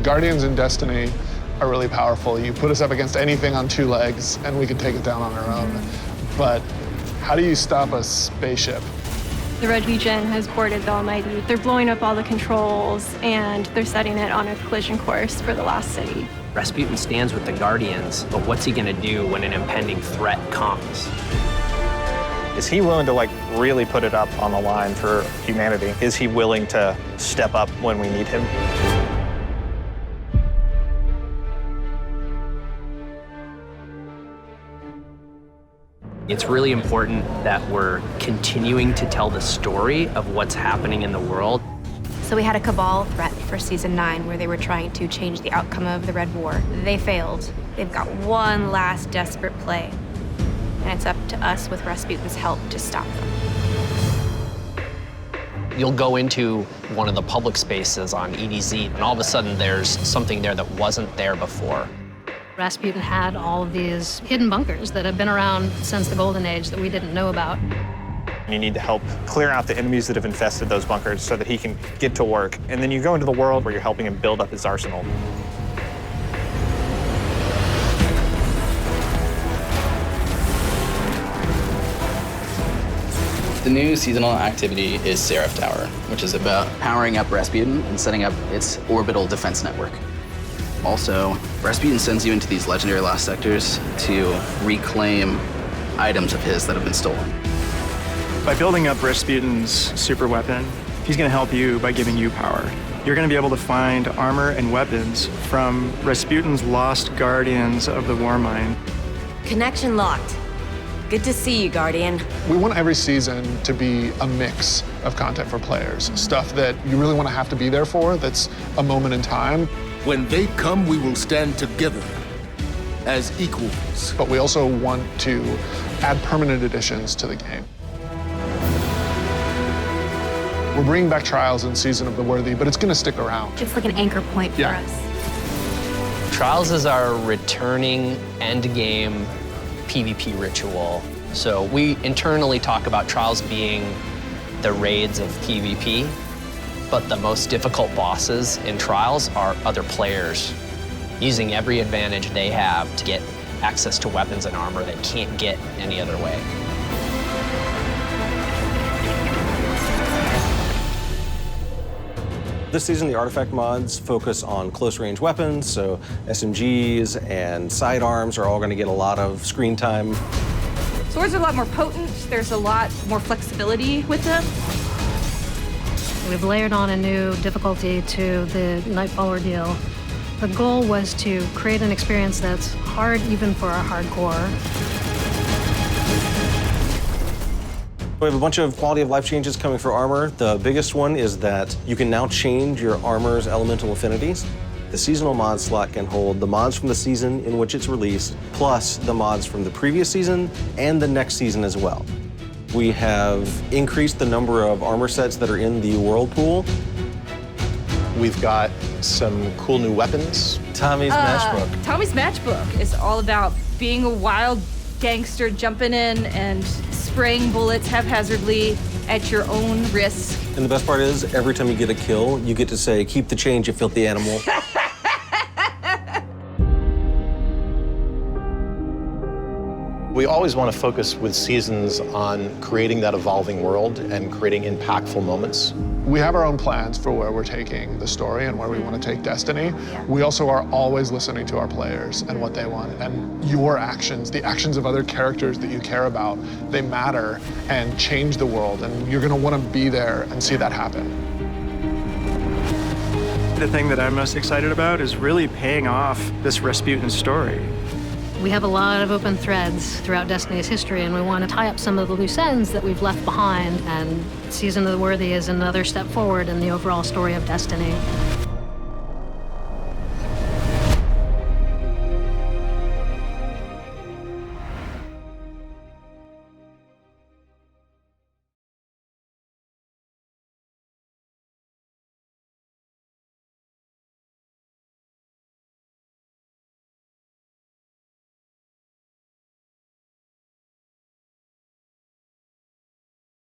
Guardians in Destiny are really powerful. You put us up against anything on two legs, and we can take it down on our own. But how do you stop a spaceship? The Red Legion has boarded the Almighty. They're blowing up all the controls, and they're setting it on a collision course for the Lost City. Rasputin stands with the Guardians, but what's he gonna do when an impending threat comes? Is he willing to really put it up on the line for humanity? Is he willing to step up when we need him? It's really important that we're continuing to tell the story of what's happening in the world. So we had a Cabal threat for Season 9 where they were trying to change the outcome of the Red War. They failed. They've got one last desperate play. And it's up to us with Rasputin's help to stop them. You'll go into one of the public spaces on EDZ, and all of a sudden there's something there that wasn't there before. Rasputin had all of these hidden bunkers that have been around since the Golden Age that we didn't know about. You need to help clear out the enemies that have infested those bunkers so that he can get to work. And then you go into the world where you're helping him build up his arsenal. The new seasonal activity is Seraph Tower, which is about powering up Rasputin and setting up its orbital defense network. Also, Rasputin sends you into these legendary lost sectors to reclaim items of his that have been stolen. By building up Rasputin's super weapon, he's going to help you by giving you power. You're going to be able to find armor and weapons from Rasputin's lost guardians of the war mine. Connection locked. Good to see you, Guardian. We want every season to be a mix of content for players. Stuff that you really want to have to be there for, that's a moment in time. When they come, we will stand together as equals. But we also want to add permanent additions to the game. We're bringing back Trials in Season of the Worthy, but it's going to stick around. It's like an anchor point for us. Trials is our returning endgame PvP ritual. So we internally talk about Trials being the raids of PvP, but the most difficult bosses in Trials are other players using every advantage they have to get access to weapons and armor they can't get any other way. This season, the artifact mods focus on close-range weapons, so SMGs and sidearms are all going to get a lot of screen time. Swords are a lot more potent. There's a lot more flexibility with them. We've layered on a new difficulty to the Nightfall ordeal. The goal was to create an experience that's hard even for our hardcore. We have a bunch of quality of life changes coming for armor. The biggest one is that you can now change your armor's elemental affinities. The seasonal mod slot can hold the mods from the season in which it's released, plus the mods from the previous season and the next season as well. We have increased the number of armor sets that are in the Whirlpool. We've got some cool new weapons. Tommy's Matchbook. Tommy's Matchbook is all about being a wild gangster jumping in and spraying bullets haphazardly at your own risk. And the best part is, every time you get a kill, you get to say, "Keep the change, you filthy animal." We always want to focus with seasons on creating that evolving world and creating impactful moments. We have our own plans for where we're taking the story and where we want to take Destiny. We also are always listening to our players and what they want. And your actions, the actions of other characters that you care about, they matter and change the world. And you're going to want to be there and see that happen. The thing that I'm most excited about is really paying off this Rasputin story. We have a lot of open threads throughout Destiny's history, and we want to tie up some of the loose ends that we've left behind, and Season of the Worthy is another step forward in the overall story of Destiny.